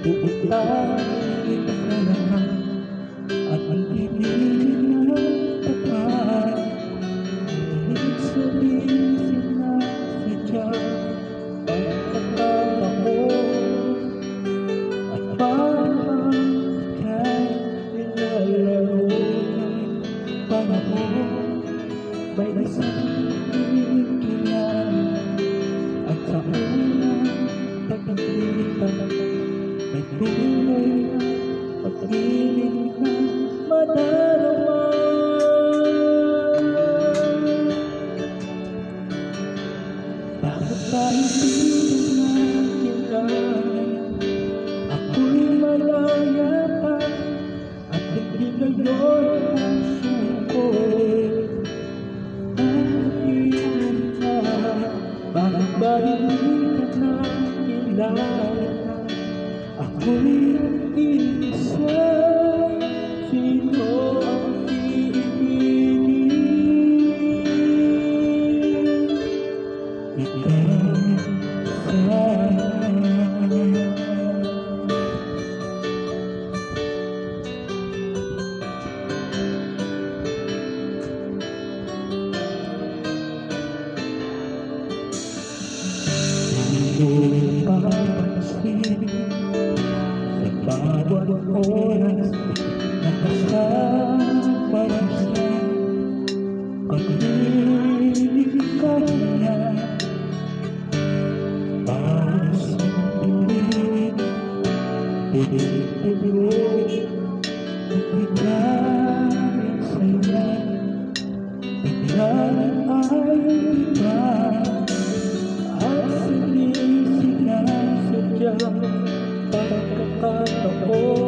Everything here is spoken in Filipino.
Iitayin ka naman at ang ibig na tapat. Ibig sabihin na sadya pagkakal ako at parang ika'y nilalaro ng panahon. May isang kailan at sa unang pagkakita may tunay na pag-ibig na madarama. Bakit ba hindi natin ako'y malaya pa at hindi ngayon ang suko ang iyong ka? Bakit ba hindi ka na kilala? Ako'y isa, sino ang iibigin? Ikaw sana. Hindi mo papansin bawat oras na kasama siya, pag-ibig ka niya. Bawat sandali, pilit-pilit, bigay sa'yo, bigay ay iba, at sinisingasadya pagkakataon.